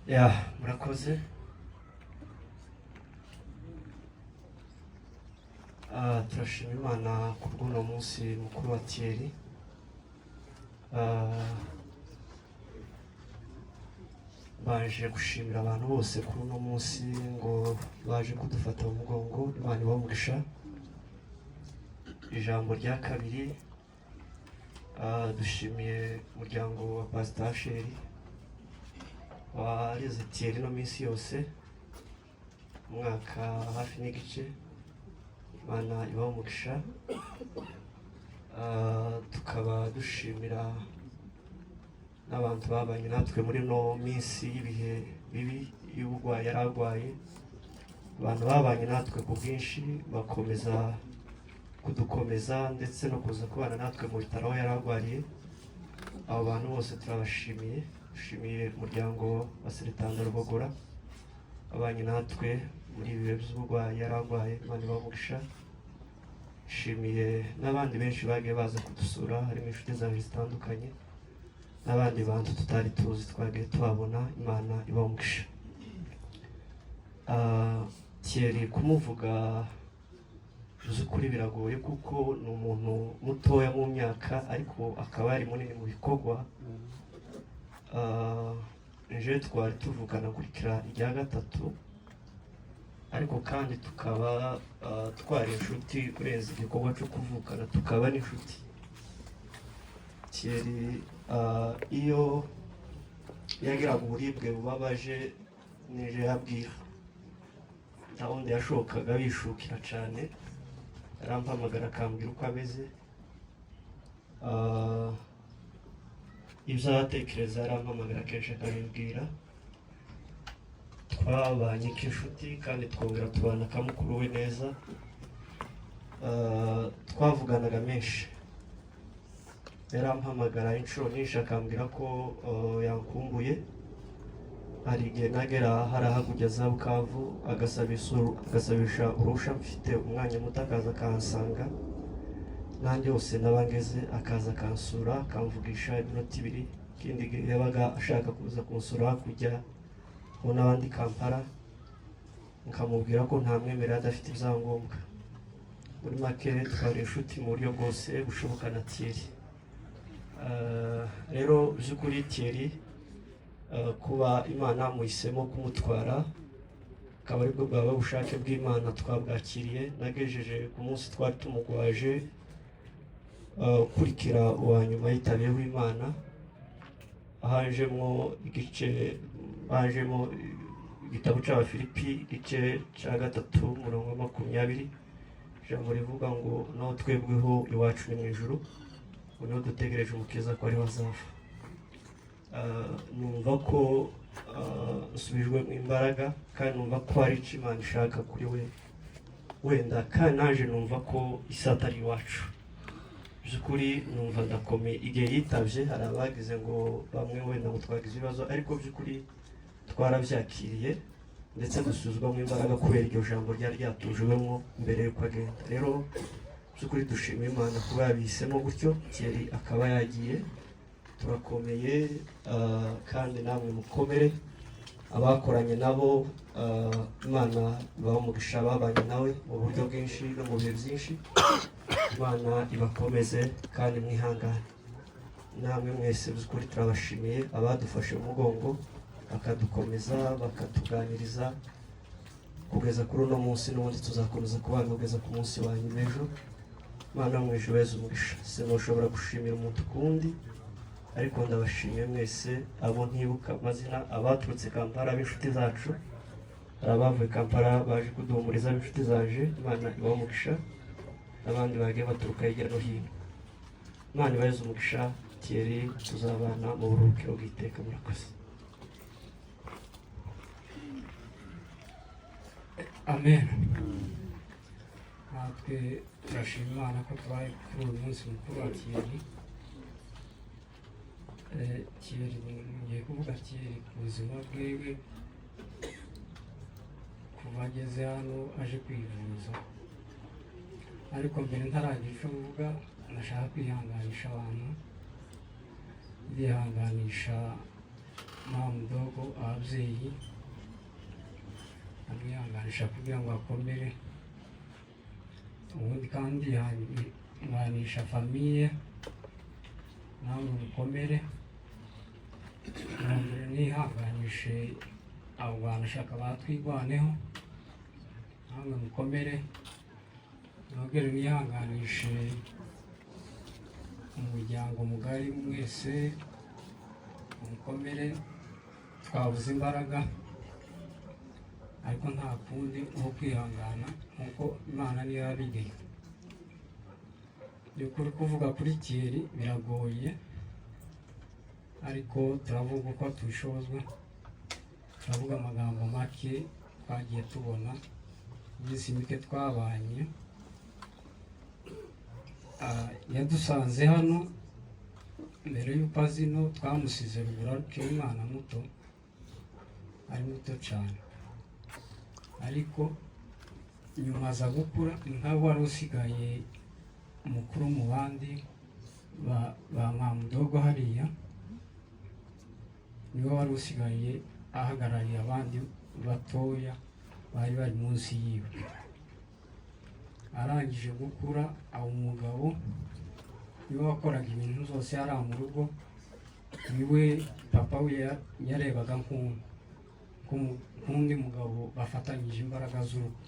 murakoze. Turashima Imana ku bw'uno munsi mukuru wa Thierry. Baje gushimira abantu bose kuri uno munsi ngo baje kudufata mu mugongo. Imana ibamugisha. Ijambo rya kabiri, dushimiye umuryango wa Pastor Asheri wareze Thierry no minsi yose umwaka hafi n'igice. Imana ibamugisha. Tukaba dushimira n'abantu babanye natwe muri no minsi y'ibihe bibi y'ubugwayi yari arwaye. Abantu babanye natwe ku bwinshi bakomeza kudukomeza ndetse no kuza kubana natwe mu bitaro aho yari arwariye. Abo bantu bose turabashimiye. Dushimiye umuryango wa Seritanda Rubogora abanye natwe muri ibi bihe by'ubugwayi yari arwaye. Imana ibamugisha. Shimiye n'abandi benshi bagiye baza kudusura, harimo inshuti zawe zitandukanye n'abandi bantu tutari tuzi twagiye tuhabona. Imana ibamugisha. Thierry kumuvuga by'ukuri biragoye kuko ni umuntu mutoya mu myaka ariko akaba ari munini mu bikorwa. Nje twari tuvugana kurikira irya gatatu ariko kandi tukaba twari inshuti kurenza igikorwa cyo kuvukana, tukaba n'inshuti. Thierry iyo yagiraga uburibwe bubabaje nije yabwira nta wundi yashokaga bishukira cyane, arampamagara akambwira uko ameze. Ibyo aratekereza arampamagara kenshi akabibwira. Twabanye k'inshuti kandi twongera tubana kamukuru we neza. Twavuganaga menshi, yarampamagara inshuro nyinshi akambwira ko yankumbuye. Hari igihe nagera hariya kugeza Bukavu agasabisha urusha mfite umwanya muto akaza akansanga, nanjye hose nabangeze akaza akansura akamvugisha iminota ibiri. Ikindi gihe yabaga ashaka kuza kunsura kujya ho n'abandi Kampala, nkamubwira ko ntamwemerera adafite ibyangombwa. Muri make twari inshuti mu buryo bwose bushoboka na Thierry. Rero by'ukuri Thierry kuba Imana muhisemo kumutwara akaba aribwo bwaba ubushake bw'Imana twabwakiriye. Nagejeje ku munsi twari tumugwaje ukurikira uwa nyuma yitabiyeho Imana. Hajemo igitabo cy'Abafilipi igice cya 3:20. Ijambo rivuga ngo naho twebweho iwacu ni mu ijuru, niho dutegereje umukiza ko ari bazava. Numva ko nsubijwe mu imbaraga kandi numva ko hari icyo Imana ishaka kuri we wenda, kandi naje numva ko isi atari iwacu. By'ukuri numva ndakomeye. Igihe yitabye hari abagize ngo bamwe wenda ngo twagize ibibazo, ariko by'ukuri twarabyakiriye ndetse dusubizwamo imbaraga kubera iryo jambo ryari ryatujwemo mbere y'uko agenda. Rero by'ukuri dushima Imana kuba yabihisemo gutyo. Thierry akaba yagiye, turakomeye kandi namwe mukomere. Abakoranye nabo Imana ibamugisha, babanye nawe mu buryo bwinshi no mu bihe byinshi. Imana ibakomeze kandi mwihangane. Namwe mwese by'ukuri turabashimiye abadufashe mu mugongo bakadukomeza bakatuganiriza kugeza kuri uno munsi, n'ubundi tuzakomeza kubana kugeza ku munsi wa nyuma ejo. Imana mu ijuru yeze umugisha. Sinushobora gushimira umuntu kundi, ariko ndabashimiye mwese abo ntibuka amazina, abaturutse Kampala b'inshuti zacu, hari abavuye Kampala baje kuduhumuriza b'inshuti zaje. Imana ibamugisha. N'abandi bagiye baturuka hirya no hino. Imana ibaze umugisha. Thierry tuzabana mu buruhukiro bw'iteka. Murakoze. Amen. Natwe turashima Imana ko tubaye kuri uyu munsi mukuru wa Thierry. Thierry ngiye kuvuga Thierry ku buzima bwiwe kuva ageze hano aje kwivuza. Ariko mbere ntaragira icyo mvuga, ndashaka kwihanganisha abantu, ndihanganisha mama mudogo ababyeyi amwihanganisha kugira ngo akomere, ubundi kandi yihanganisha famiye namwe mukomere, nongere nihanganishe abo banashaka batwigwaneho namwe mukomere, nongere nihanganishe umuryango mugari mwese mukomere, twabuze imbaraga ariko nta kundi aho kwihangana nkuko Imana niyo yabigeye. By'ukuri kuvuga kuri Thierry biragoye ariko turavuga uko tubishobozwa, turavuga amagambo make twagiye tubona iminsi mike twabanye. Yadusanze hano mbere y'uko azino twamusize ruguru akiri umwana muto, ari muto cyane, ariko nyuma aza gukura nkaho wari usigaye umukuru mu bandi ba mama mudogo hariya, niwe wari usigaye ahagarariye abandi batoya bari bari munsi yiwe. Arangije gukura aba umugabo, niwe wakoraga ibintu zose yari mu rugo, niwe papa we yarebaga nk'undi mugabo bafatanyije imbaraga z'urugo.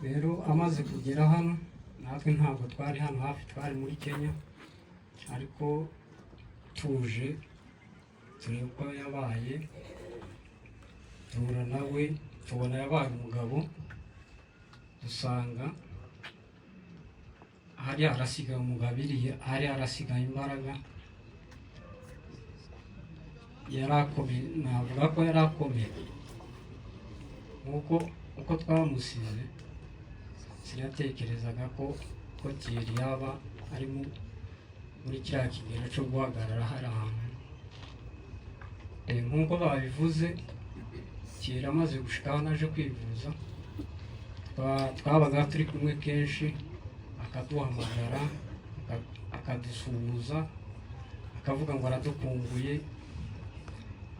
Rero amaze kugera hano, natwe ntabwo twari hano hafi, twari muri Kenya, ariko tuje tureba uko yabaye, duhura nawe tubona yabaye umugabo, dusanga hari harasigaye umugabo iriya, hari harasigaye imbaraga, yarakomeye, navuga ko yarakomeye nk'uko uko twamusize sinatekerezaga ko Thierry yaba ari muri kiriya kigero cyo guhagarara hari ahantu. Nk'uko babivuze, Thierry amaze gushika aho naje kwivuza, twabaga turi kumwe kenshi, akaduhamagara akadusuhuza, akavuga ngo aradukumbuye,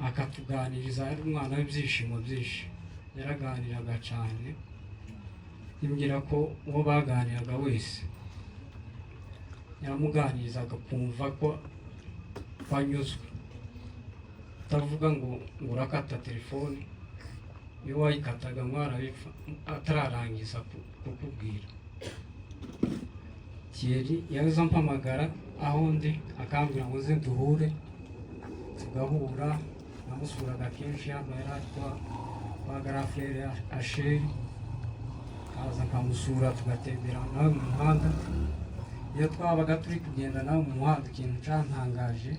akatuganiriza. Ari umwana w'ibyishimo byinshi, yaraganiraga cyane, yibwira ko uwo baganiraga wese yaramuganirizaga kumva ko anyuzwe, utavuga ngo urakata telefone, iyo wayikataga mwarabipfa atararangiza kukubwira. Thierry yaza ampamagara aho ndi, akambwira ngo uze duhure, tugahura. Namusuraga kenshi, hano yari ari kwa Garafere Asheri, kaza nkamusura tugatembera nawe mu muhanda. Iyo twabaga turi kugenda nawe mu muhanda, ikintu cyantangaje,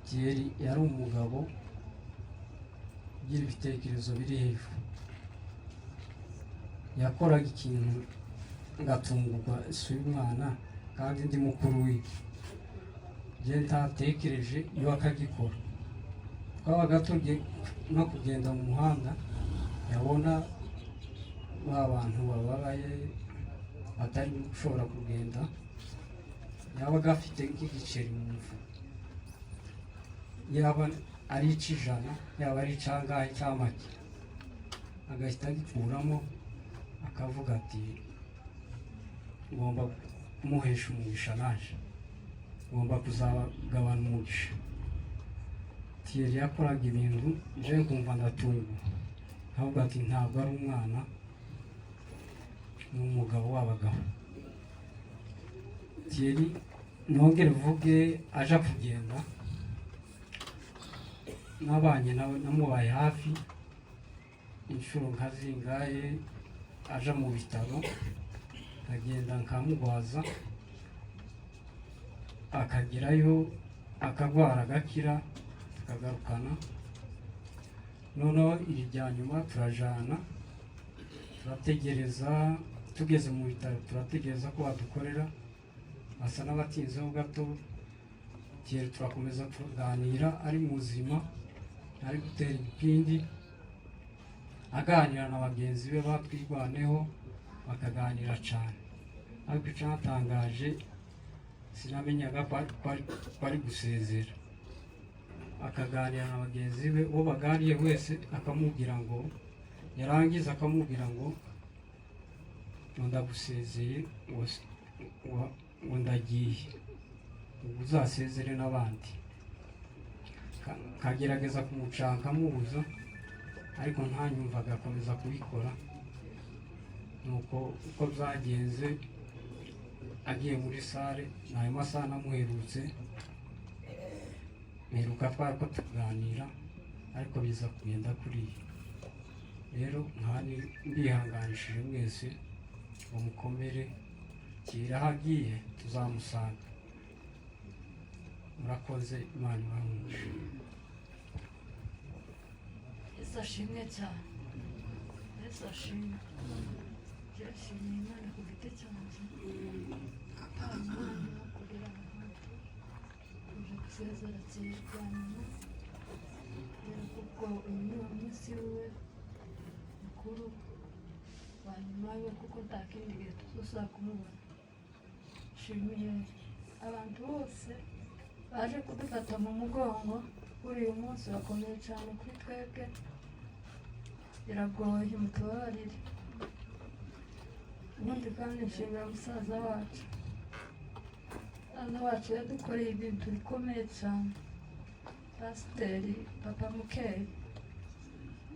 Thierry yari umugabo ugira ibitekerezo biri hejuru. Yakoraga ikintu ngatungurwa, si umwana kandi ndi mukuru we, njye ntatekereje iyo akagikora. Twabaga turi no kugenda mu muhanda, yabona ba bantu bababaye batari gushobora kugenda, yabaga afite nk'igiceri mu mufuka, yaba ari icy'ijana, yaba ari icyangahe cy'amake, agahita agikuramo akavuga ati ngomba kumuhesha umugisha, naje ngomba kuzagabana umugisha. Thierry yakoraga ibintu nje nkumva ndatunguwe, nkavuga ati ntabwo ari umwana, ni umugabo w'abagabo. Thierry nongere mvuge, aja kugenda nabanye nawe, namubaye hafi inshuro nka zingahe. Aja mu bitaro, akagenda nkamugwaza, akagerayo akagwara agakira, tukagarukana. Noneho iri rya nyuma turajana, turategereza, tugeze mu bitaro turategereza ko badukorera, asa n'abatinzeho gato. Thierry turakomeza tuganira, ari muzima, ari gutera igipindi, aganira na bagenzi be batwigwaneho, bakaganira cyane. Ariko icyatangaje, sinamenyaga ko ari gusezera. akaganira na bagenzi be, uwo baganiye wese akamubwira ngo, yarangiza akamubwira ngo ndagusezeye, ngo ndagiye, ngo uzasezere n'abandi. Kagerageza kumucanga amubuza, ariko ntanyumva, agakomeza kubikora. Nuko uko byagenze, agiye muri sale, nayo masaha namuherutse, mperuka twari ko tuganira, ariko biza kugenda kuriya. Rero nkani mbihanganishije mwese ngo mukomere, kira aho agiye tuzamusanga. Murakoze, Imana ibahe. Yesu ashimwe cyane. Yesu ashimwe. Yashimye Imana ku giti cyanjye. Imana kugira ngo uje gusezera cyane. Rero kuko uyu ni umunsi we mukuru wa nyuma we, kuko nta kindi gihe tuzosaba kumubona. Nshimiye abantu bose baje kudufata mu mugongo kuri uyu munsi bakomeye cyane kuri twebwe. Biragoye, mutubabarire. Ubundi kandi nshimira musaza wacu yadukoreye ibintu bikomeye cyane, Pasiteri Papa Mukeye,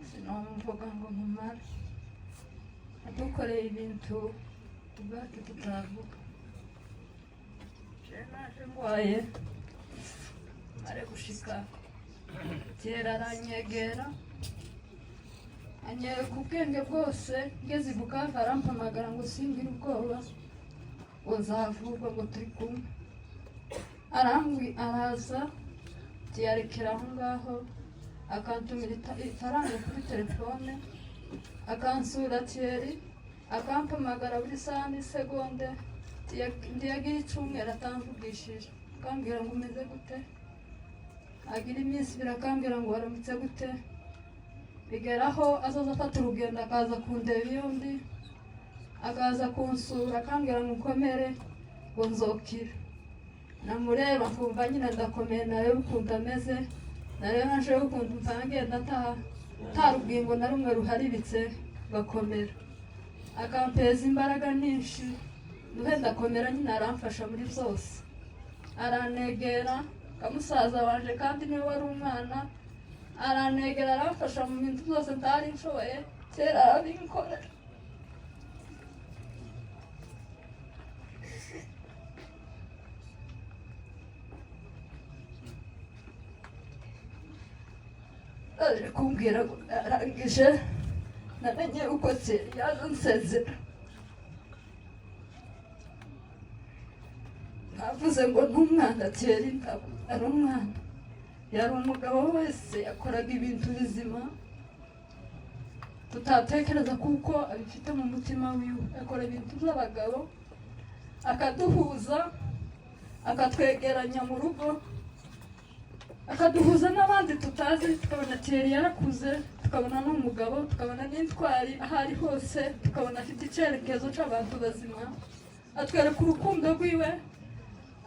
sinamuvuga ngo ntumare. Yadukoreye ibintu ubwacu tutavuga. Naje ndwaye, ari gushika kera aranyegera, anyereka ubwenge bwose. Ngeze i Bukavu arampamagara ngo singire ubwoba, ngo nzavurwa, ngo turi kumwe. Araza tuyarekera aho ngaho, akantumira ifaranga kuri telefone, akansura Thierry, akampamagara buri saha n'isegonde. Ndiyagira icyumweru atamvugishije, akambwira ngo umeze gute. Agira iminsi ibiri akambwira ngo waramutse gute. Bigeraho azaza afata urugendo akaza kundeba iyo ndi, akaza kunsura akambwira ngo ukomere, ngo nzokira. Namureba nkumva nyine ndakomeye, nareba ukuntu ameze, nareba nje ukuntu mpangenda nta rugingo na rumwe ruharibitse, gakomera. Akampeza imbaraga nyinshi, duhe ndakomera. Nyine aramfasha muri byose, aranegera kamusaza wanje kandi niwe wari umwana, aranegera aramfasha mu bintu byose ntari nshoboye, kera arabinkorera. Aje kumbwira ngo arangije, namenye uko Thierry yaje nsezera. Navuze ngo n'umwana Thierry ntabwo ari umwana, yari umugabo wese yakoraga ibintu bizima tutatekereza kuko abifite mu mutima wiwe. Akora ibintu by'abagabo, akaduhuza, akatwegeranya mu rugo, akaduhuza n'abandi tutazi. Tukabona Thierry yarakuze, tukabona n'umugabo, tukabona n'intwari aho ari hose, tukabona afite icyerekezo cy'abantu bazima. Atwereka urukundo rwiwe,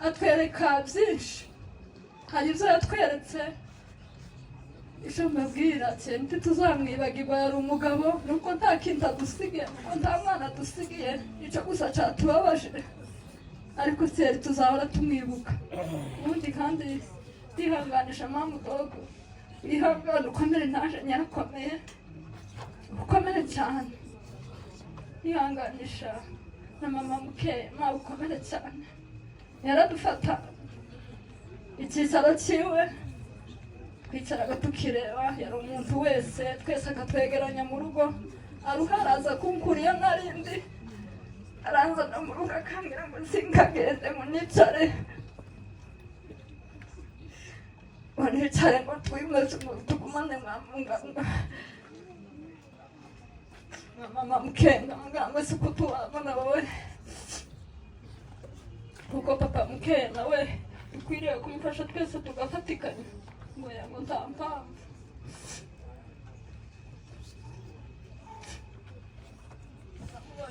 atwereka byinshi. Hari ibyo yatweretse, icyo mbabwira Thierry ntituzamwibagirwa. Yari umugabo, nuko nta kindi adusigiye, nuko nta mwana adusigiye, icyo gusa cyatubabaje, ariko Thierry tuzahora tumwibuka. Ubundi kandi ndihanganisha mama dogo, ihangane ukomere, naje nyarakomeye, ukomere cyane. Ihanganisha na mama Mukeye, mama ukomere cyane. Yaradufata icyicaro cyiwe, twicaraga tukireba. Yari umuntu wese, twese akatwegeranya mu rugo. Araza kunkuriya narindi, aranzana mu rugo akambwira ngo sinkagende, ngo nicare, ngo nicare, ngo twimeze, ngo tugumane mama Mukeye. Ndamubwira ngo si uko tubabona wowe, kuko Papa Mukeye nawe dukwiriye kumufasha twese tugafatikanya. Ngo yango nta mpamvu.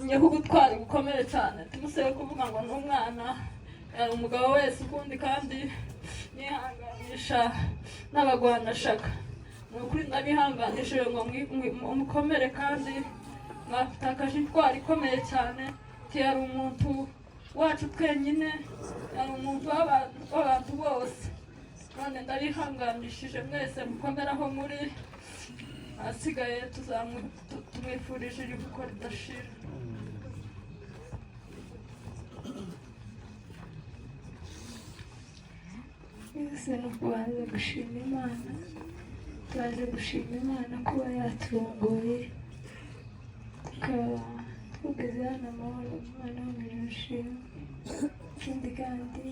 Nyeho ubutwari bukomeye cyane, tumusebe kuvuga ngo n'umwana, yari umugabo wese ukundi kandi nihanganisha n'abagwanashaka. Ni ukuri ndabihanganishije ngo mukomere, kandi mwatakaje intwari ikomeye cyane. Yari umuntu wacu twenyine, yari umuntu w'abantu bose. None ndabihanganishije, mwese mukomere aho muri. Ahasigaye tumwifurije iruhuko ridashira. Twese no kubanza gushima Imana, tubaze gushima Imana kuba yaturongoye tukaba tugeze hano amahoro. Imana w'umushima. Ikindi kandi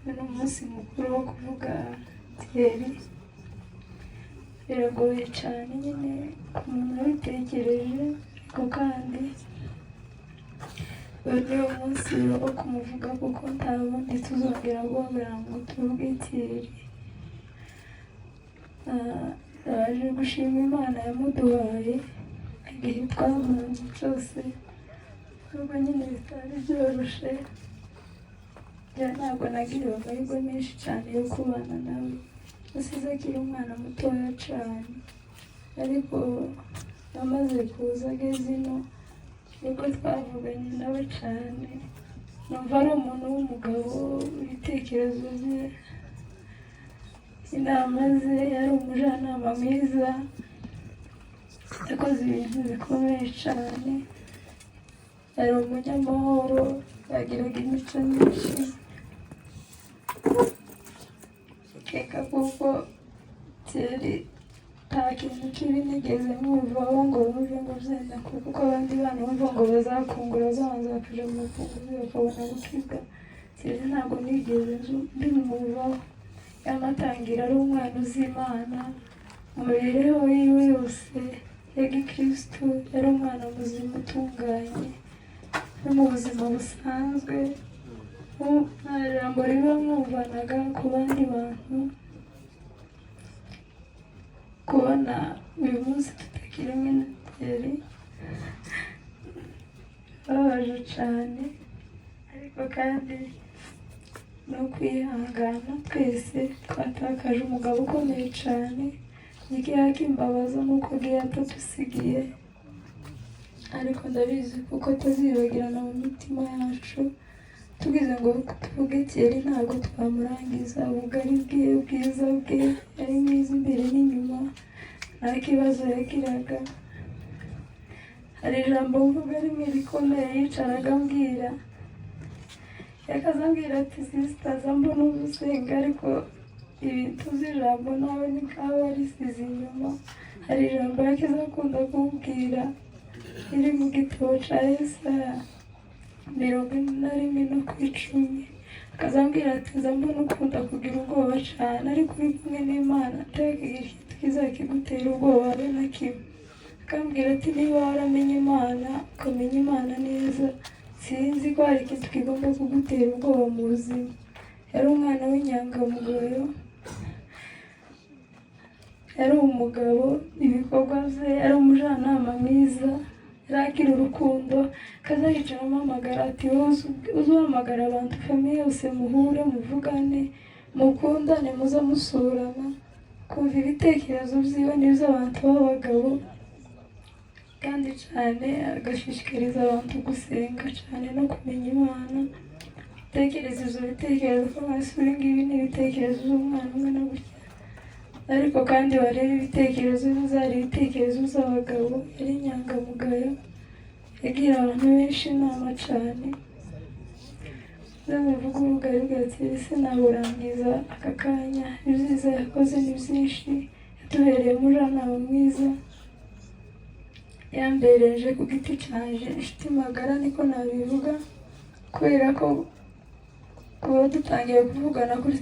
uno umunsi mukuru wo kuvuga Thierry biragoye cyane nyine ku muntu wabitekereje, ariko kandi uyu ni umunsi wo kumuvuga, kuko nta wundi tuzongera guhobera ngo tuvuge Thierry. Twaje gushima Imana yamuduhaye igihe twamuranze cyose, nubwo nyine bitari byoroshye. Ntabwo nagiriwe amahirwe menshi cyane yo kubana nawe, usize akiri umwana mutoya cyane, ariko amaze kuza ageze ino nibwo twavuganye nawe cyane. Numva ari umuntu w'umugabo, ibitekerezo bye, inama ze, yari umujyanama mwiza, yakoze ibintu bikomeye cyane, yari umunyamahoro, yagiraga imico myinshi. Keka kuko Thierry nta kintu kibi nigeze mwumvaho ngo wumve ngo byenda, kuko abandi bana bumva ngo bazakungura bazabanza bakaja mu bukunguzi bakabona gukibwa. Thierry ntabwo nigeze mbimwumvaho. Yamatangira ari umwana uzi Imana mu mibereho yiwe yose ya gikristo, yari umwana muzima utunganye no mu buzima busanzwe. Nta jambo riba mwumvanaga ku bandi bantu. Kubona uyu munsi tutakiri kumwe na Thierry babaje cyane, ariko kandi no kwihangana. Twese twatakaje umugabo ukomeye cyane, igihe kimbabaza nuko agiye atadusigiye, ariko ndabizi kuko tuzibagirana mu mitima yacu. Tugize ngo tuvuge Thierry ntabwo twamurangiza. Ubugari bwe, ubwiza bwe, yari mwiza imbere n'inyuma, nta kibazo yagiraga. Hari ijambo mvuga rimwe rikomeye yicaraga ambwira, yakazambwira ati sisitaza mbona ubusenga, ariko ibintu z'ijambo nawe ni nk'aho warisize inyuma. Hari ijambo yakiza akunda kumbwira iri mu gitabo cya Yesaya 41:10, akazambwira ati nza mbona ukunda kugira ubwoba cyane, ariko uri kumwe n'Imana ntihakagire ikintu kizakigutera ubwoba habe na kimwe. Akambwira ati niba waramenye Imana ukamenya Imana neza, sinzi ko hari ikintu kigomba kugutera ubwoba mu buzima. Yari umwana w'inyangamugayo, yari umugabo, ibikorwa bye, yari umujyanama mwiza, yaragira urukundo. Kaza yicara amuhamagara ati wowe uzuhamagara abantu famiye yose muhure muvugane mukundane muze musurana. Kumva ibitekerezo byiwe n'iby'abantu b'abagabo, kandi cyane agashishikariza abantu gusenga cyane no kumenya Imana. Tekereza ibyo bitekerezo ko mwasura ngibi ni ibitekerezo by'umwana umwe na gutya, ariko kandi wareba ibitekerezo bizari ibitekerezo by'abagabo. Yari inyangamugayo, yagira abantu benshi inama cyane. Ndabivuga ubugari bwa Thierry sinaburangiza aka kanya. Ibyiza yakoze ni byinshi, yatubereye umujyanama mwiza, yambereje ku giti cyanjye inshuti magara, niko nabivuga, kubera ko kuba dutangiye kuvugana kuri